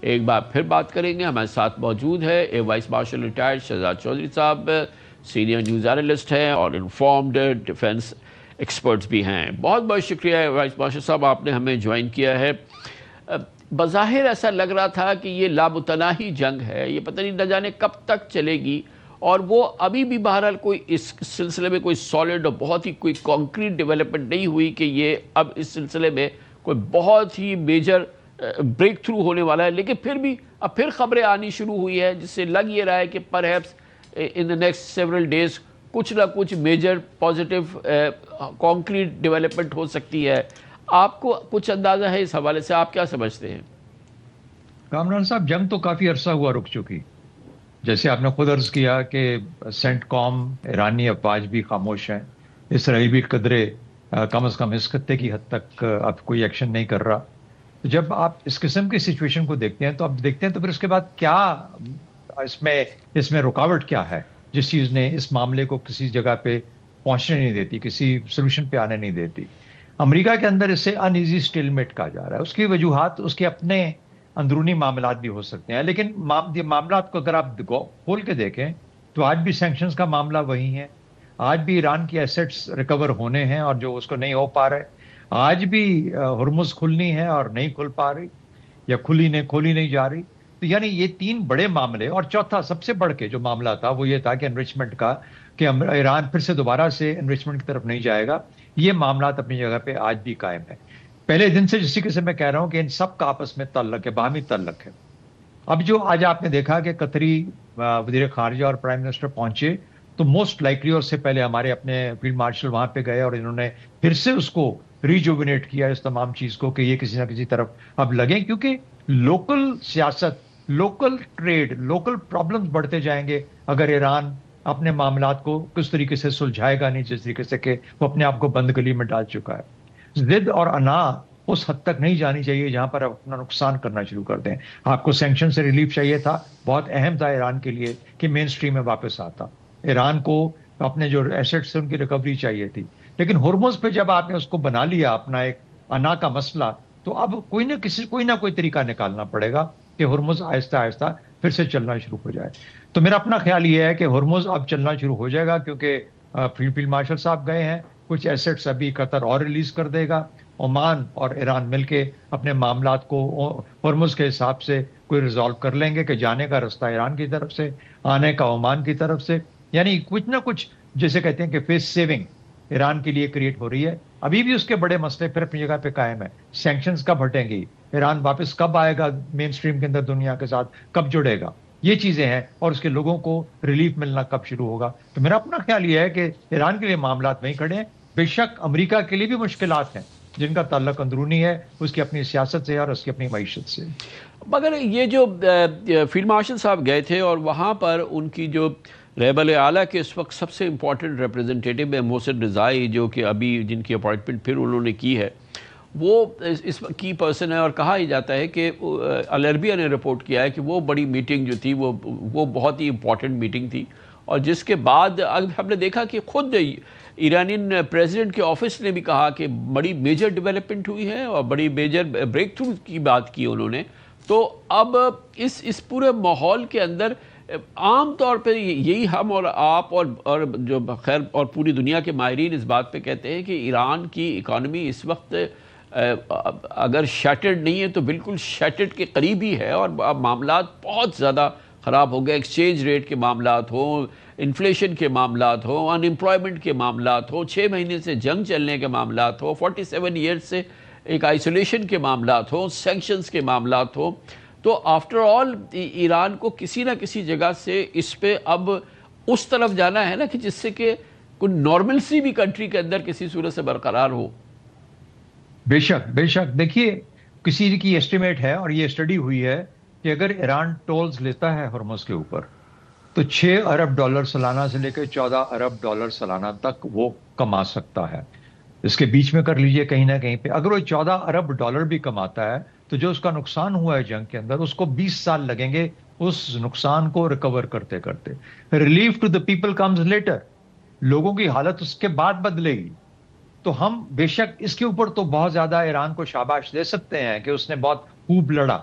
एक बार फिर बात करेंगे। हमारे साथ मौजूद है a vice marshal retired Shahzad Chaudhary साहब, सीनियर न्यूज़ एनालिस्ट हैं और इन्फॉर्म्ड डिफेंस एक्सपर्ट्स भी हैं। बहुत बहुत शुक्रिया वाइस मार्शल साहब, आपने हमें ज्वाइन किया है। बज़ाहिर ऐसा लग रहा था कि ये लामुतनाही जंग है, ये पता नहीं न जाने कब तक चलेगी, और वो अभी भी बहरहाल कोई इस सिलसिले में कोई सॉलिड और बहुत ही कोई कॉन्क्रीट डेवलपमेंट नहीं हुई कि ये अब इस सिलसिले में कोई बहुत ही मेजर ब्रेक थ्रू होने वाला है। लेकिन फिर भी अब फिर खबरें आनी शुरू हुई है जिससे लग ये रहा है कि perhaps in the next several days कुछ ना कुछ मेजर पॉजिटिव कॉन्क्रीट डेवलपमेंट हो सकती है। आपको कुछ अंदाज़ा है इस हवाले से, आप क्या समझते हैं? कामरान साहब, जंग तो काफ़ी अरसा हुआ रुक चुकी। जैसे आपने खुद अर्ज किया कि सेंटकॉम ईरानी अफवाज भी खामोश हैं, इसराइल भी कदरे कम से कम इस खत्ते की हद तक अब कोई एक्शन नहीं कर रहा। तो जब आप इस किस्म की सिचुएशन को देखते हैं तो आप देखते हैं तो फिर उसके बाद क्या इसमें रुकावट क्या है जिस चीज़ ने इस मामले को किसी जगह पे पहुंचने नहीं देती, किसी सोल्यूशन पे आने नहीं देती। अमेरिका के अंदर इसे अनईजी स्टेलमेट कहा जा रहा है। उसकी वजूहात उसके अपने अंदरूनी मामलात भी हो सकते हैं, लेकिन मामलात को अगर आप खोल के देखें तो आज भी सैंक्शंस का मामला वही है। आज भी ईरान की एसेट्स रिकवर होने हैं और जो उसको नहीं हो पा रहे। आज भी हुर्मुज खुलनी है और नहीं खुल पा रही, या खोली नहीं जा रही। तो यानी ये तीन बड़े मामले, और चौथा सबसे बढ़ के जो मामला था वो ये था कि एनरिचमेंट का, कि ईरान फिर से दोबारा से एनरिचमेंट की तरफ नहीं जाएगा। ये मामला अपनी जगह पे आज भी कायम है। पहले दिन से जिस से मैं कह रहा हूं कि इन सब का आपस में ताल्लुक है, बाहमी ताल्लुक है। अब जो आज आपने देखा कि कतरी वजीर खारजा और प्राइम मिनिस्टर पहुंचे, तो मोस्ट लाइकली, और उससे पहले हमारे अपने फील्ड मार्शल वहां पे गए और इन्होंने फिर से उसको रिजुविनेट किया इस तमाम चीज को कि ये किसी ना किसी तरफ अब लगे, क्योंकि लोकल सियासत, लोकल ट्रेड, लोकल प्रॉब्लम्स बढ़ते जाएंगे अगर ईरान अपने मामलात को किस तरीके से सुलझाएगा नहीं, जिस तरीके से कि वो अपने आप को बंद गली में डाल चुका है। जिद और अना उस हद तक नहीं जानी चाहिए जहां पर अपना नुकसान करना शुरू कर दें। आपको सैंक्शन से रिलीफ चाहिए था, बहुत अहम था ईरान के लिए कि मेन स्ट्रीम में वापस आता। ईरान को अपने जो एसेट्स से उनकी रिकवरी चाहिए थी, लेकिन हुर्मुज पे जब आपने उसको बना लिया अपना एक अना का मसला, तो अब कोई ना कोई तरीका निकालना पड़ेगा कि हुर्मुज आहिस्ता आहिस्ता फिर से चलना शुरू हो जाए। तो मेरा अपना ख्याल ये है कि हुर्मुज अब चलना शुरू हो जाएगा, क्योंकि फील्ड मार्शल साहब गए हैं, कुछ एसेट्स अभी कतर और रिलीज कर देगा। ओमान और ईरान मिलके अपने मामलात को हुर्मुज के हिसाब से कोई रिजॉल्व कर लेंगे कि जाने का रास्ता ईरान की तरफ से, आने का ओमान की तरफ से। यानी कुछ ना कुछ, जैसे कहते हैं कि फेस सेविंग ईरान के लिए क्रिएट हो रही है। अभी भी उसके बड़े मसले फिर अपनी जगह पे कायम है। सैंक्शंस कब हटेंगी, ईरान वापस कब आएगा मेन स्ट्रीम के अंदर, दुनिया के साथ कब जुड़ेगा, ये चीजें हैं, और उसके लोगों को रिलीफ मिलना कब शुरू होगा। तो मेरा अपना ख्याल यह है कि ईरान के लिए मामलात वहीं खड़े हैं। बेशक अमेरिका के लिए भी मुश्किलात हैं जिनका ताल्लुक अंदरूनी है, उसकी अपनी सियासत से और उसकी अपनी मईशत से। मगर ये जो फील्ड मार्शल साहब गए थे और वहाँ पर उनकी जो रहबर आला के इस वक्त सबसे इम्पोर्टेंट रिप्रेजेंटेटिव है मोहसिन रज़ाई, जो कि अभी जिनकी अपॉइंटमेंट फिर उन्होंने की है, वो इस की पर्सन है। और कहा ही जाता है कि अल अरबिया ने रिपोर्ट किया है कि वो बड़ी मीटिंग जो थी वो बहुत ही इम्पोर्टेंट मीटिंग थी, और जिसके बाद अब हमने देखा कि खुद ईरानियन प्रेसिडेंट के ऑफिस ने भी कहा कि बड़ी मेजर डेवलपमेंट हुई है और बड़ी मेजर ब्रेक थ्रू की बात की उन्होंने। तो अब इस पूरे माहौल के अंदर आम तौर पे यही हम और आप और जो खैर और पूरी दुनिया के माहिरीन इस बात पे कहते हैं कि ईरान की इकानमी इस वक्त अगर शैटर्ड नहीं है तो बिल्कुल शैटर्ड के करीब ही है, और अब मामलात बहुत ज़्यादा ख़राब हो गए। एक्सचेंज रेट के मामलात हों, इन्फ्लेशन के मामलात हों, अनएम्प्लॉयमेंट के मामलात हों, 6 महीने से जंग चलने के मामलात हों, 47 ईयर्स से एक आइसोलेशन के मामलात हों, सैंक्शंस के मामलात हों। तो आफ्टर ऑल ईरान को किसी ना किसी जगह से इस पे अब उस तरफ जाना है ना कि जिससे कि कोई नॉर्मलसी भी कंट्री के अंदर किसी सूरत से बरकरार हो। बेशक बेशक, देखिए किसी की एस्टिमेट है और ये स्टडी हुई है कि अगर ईरान टोल्स लेता है हुर्मुज के ऊपर तो 6 अरब डॉलर सालाना से लेकर 14 अरब डॉलर सालाना तक वो कमा सकता है। इसके बीच में कर लीजिए कहीं ना कहीं पे, अगर वो 14 अरब डॉलर भी कमाता है तो जो उसका नुकसान हुआ है जंग के अंदर, उसको 20 साल लगेंगे उस नुकसान को रिकवर करते करते। Relief to the people comes later, लोगों की हालत उसके बाद बदलेगी। तो हम बेशक इसके ऊपर तो बहुत ज्यादा ईरान को शाबाश दे सकते हैं कि उसने बहुत खूब लड़ा,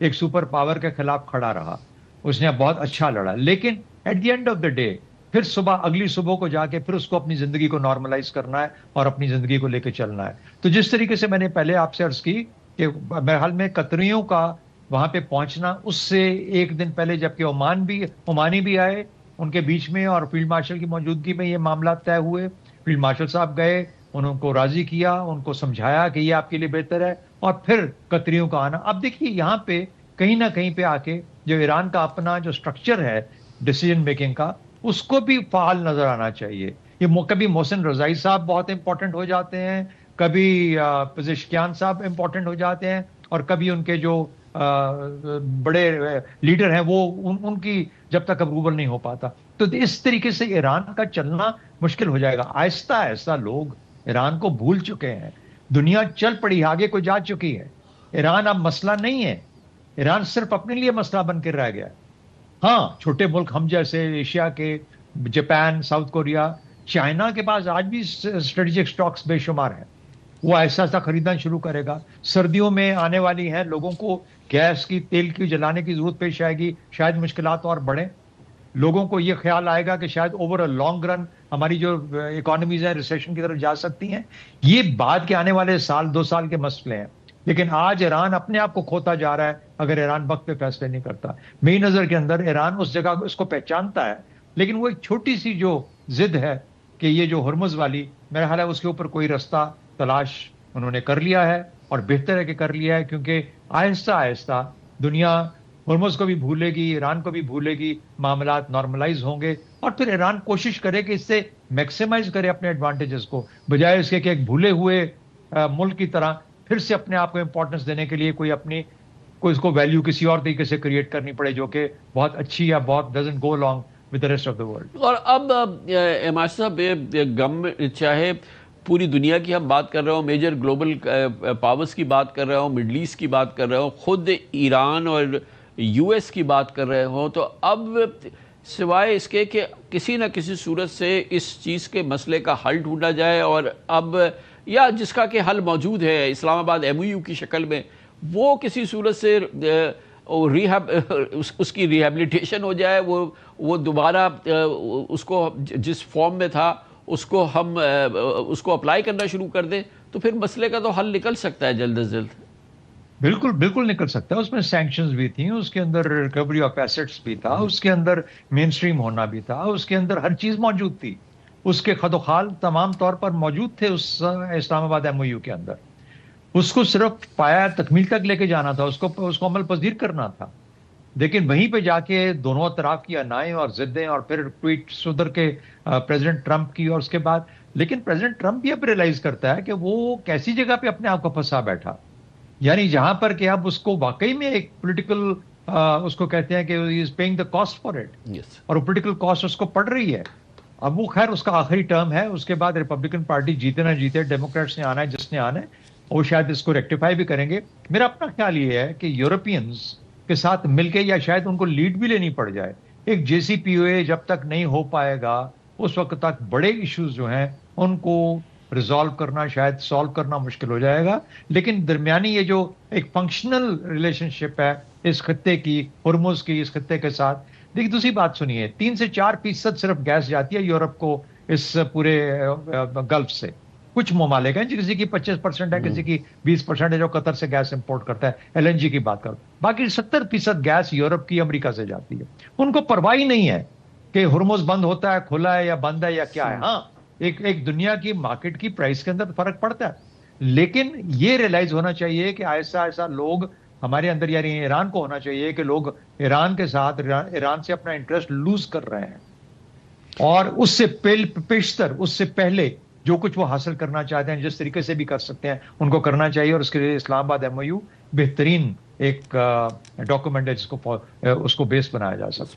एक सुपर पावर के खिलाफ खड़ा रहा, उसने बहुत अच्छा लड़ा, लेकिन at the end of the day फिर सुबह, अगली सुबह को जाके फिर उसको अपनी जिंदगी को नॉर्मलाइज करना है और अपनी जिंदगी को लेकर चलना है। तो जिस तरीके से मैंने पहले आपसे अर्ज की कि बहरहाल में कतरियों का वहां पे पहुंचना, उससे एक दिन पहले जबकि ओमानी भी आए उनके बीच में और फील्ड मार्शल की मौजूदगी में ये मामला तय हुए। फील्ड मार्शल साहब गए, उनको राजी किया, उनको समझाया कि ये आपके लिए बेहतर है, और फिर कतरियों का आना। अब देखिए यहाँ पे कहीं ना कहीं पे आके जो ईरान का अपना जो स्ट्रक्चर है डिसीजन मेकिंग का, उसको भी फाल नजर आना चाहिए। ये कभी मोहसिन रजाई साहब बहुत इंपॉर्टेंट हो जाते हैं, कभी पेजेश्कियान साहब इंपॉर्टेंट हो जाते हैं, और कभी उनके जो बड़े लीडर हैं वो उनकी जब तक अप्रूवल नहीं हो पाता। तो इस तरीके से ईरान का चलना मुश्किल हो जाएगा। आहिस्ता आहिस्ता लोग ईरान को भूल चुके हैं, दुनिया चल पड़ी, आगे को जा चुकी है। ईरान अब मसला नहीं है, ईरान सिर्फ अपने लिए मसला बन के रह गया है। हाँ, छोटे मुल्क हम जैसे एशिया के, जापान, साउथ कोरिया, चाइना के पास आज भी स्ट्रेटेजिक स्टॉक्स बेशुमार हैं, वो ऐसा ऐसा खरीदना शुरू करेगा। सर्दियों में आने वाली हैं, लोगों को गैस की, तेल की जलाने की जरूरत पेश आएगी, शायद मुश्किलात और बढ़े। लोगों को ये ख्याल आएगा कि शायद ओवर अ लॉन्ग रन हमारी जो इकोनॉमीज है रिसेशन की तरफ जा सकती हैं। ये बाद के आने वाले साल 2 साल के मसले हैं, लेकिन आज ईरान अपने आप को खोता जा रहा है अगर ईरान वक्त पे फैसले नहीं करता। मेरी नजर के अंदर ईरान उस जगह इसको पहचानता है, लेकिन वो एक छोटी सी जो जिद है कि ये जो हुर्मुज वाली, मेरा ख्याल है उसके ऊपर कोई रास्ता तलाश उन्होंने कर लिया है, और बेहतर है कि कर लिया है, क्योंकि आहिस्ता आहिस्ता दुनिया हुर्मुज को भी भूलेगी, ईरान को भी भूलेगी, मामलात नॉर्मलाइज होंगे, और फिर ईरान कोशिश करे कि इससे मैक्सिमाइज करे अपने एडवांटेजेस को, बजाय इसके कि एक भूले हुए मुल्क की तरह फिर से अपने आप को इंपॉर्टेंस देने के लिए कोई इसको वैल्यू किसी और तरीके से क्रिएट करनी पड़े, जो कि बहुत अच्छी या बहुत doesn't go along with the rest of the world. और अब एमाज साहब, गम चाहे पूरी दुनिया की हम बात कर रहे हो, मेजर ग्लोबल पावर्स की बात कर रहे हो, मिडल ईस्ट की बात कर रहे हो, खुद ईरान और यूएस की बात कर रहे हो, तो अब सिवाय इसके कि किसी न किसी सूरत से इस चीज़ के मसले का हल ढूंढा जाए, और अब या जिसका कि हल मौजूद है इस्लामाबाद एमओयू की शक्ल में, वो किसी सूरत से उसकी रिहेबिलिटेशन हो जाए, वो दोबारा उसको जिस फॉर्म में था उसको हम उसको अप्लाई करना शुरू कर दें, तो फिर मसले का तो हल निकल सकता है जल्द से जल्द। बिल्कुल बिल्कुल निकल सकता है। उसमें सैंक्शंस भी थी, उसके अंदर रिकवरी ऑफ एसेट्स भी था, उसके अंदर मेन स्ट्रीम होना भी था, उसके अंदर हर चीज मौजूद थी, उसके खदोखाल तमाम तौर पर मौजूद थे उस इस्लामाबाद एमओयू के अंदर। उसको सिर्फ पाया तकमील तक लेके जाना था, उसको अमल पजीर करना था। लेकिन वहीं पे जाके दोनों तरफ की अनाएं और जिद्दें, और फिर ट्वीट उधर के प्रेसिडेंट ट्रंप की, और उसके बाद लेकिन प्रेसिडेंट ट्रंप भी अब रियलाइज करता है कि वो कैसी जगह पे अपने आप को फंसा बैठा, यानी जहां पर कि अब उसको वाकई में एक पॉलिटिकल उसको कहते हैं कि is paying the cost for it, और वो पॉलिटिकल कॉस्ट उसको पड़ रही है। अब वो खैर उसका आखिरी टर्म है, उसके बाद रिपब्लिकन पार्टी जीते ना जीते, डेमोक्रेट्स ने आना है जिसने आना है, वो शायद इसको रेक्टिफाई भी करेंगे। मेरा अपना ख्याल ये है कि यूरोपियंस के साथ मिलके, या शायद उनको लीड भी लेनी पड़ जाए, एक JCPOA जब तक नहीं हो पाएगा उस वक्त तक बड़े इश्यूज जो हैं उनको रिजॉल्व करना, शायद सॉल्व करना मुश्किल हो जाएगा। लेकिन दरमियानी ये जो एक फंक्शनल रिलेशनशिप है इस खत्ते की, हुर्मुज की इस खत्ते के साथ। देखिए दूसरी बात सुनिए, 3 से 4% सिर्फ गैस जाती है यूरोप को इस पूरे गल्फ से। कुछ ममालिक हैं किसी की 25% है, किसी की 20% है जो कतर से गैस इंपोर्ट करता है, LNG की बात करो। बाकी 70% गैस यूरोप की अमेरिका से जाती है। उनको परवाह ही नहीं है कि हुर्मुज बंद होता है, खुला है या बंद है या क्या है। हाँ, एक दुनिया की मार्केट की प्राइस के अंदर फर्क पड़ता है, लेकिन ये रियलाइज होना चाहिए कि ऐसा ऐसा लोग हमारे अंदर, यानी ईरान को होना चाहिए कि लोग ईरान के साथ, ईरान से अपना इंटरेस्ट लूज कर रहे हैं, और उससे पेशतर, उससे पहले जो कुछ वो हासिल करना चाहते हैं, जिस तरीके से भी कर सकते हैं उनको करना चाहिए। और उसके लिए इस्लामाबाद एमओयू बेहतरीन एक डॉक्यूमेंट है जिसको उसको बेस बनाया जा सकता है।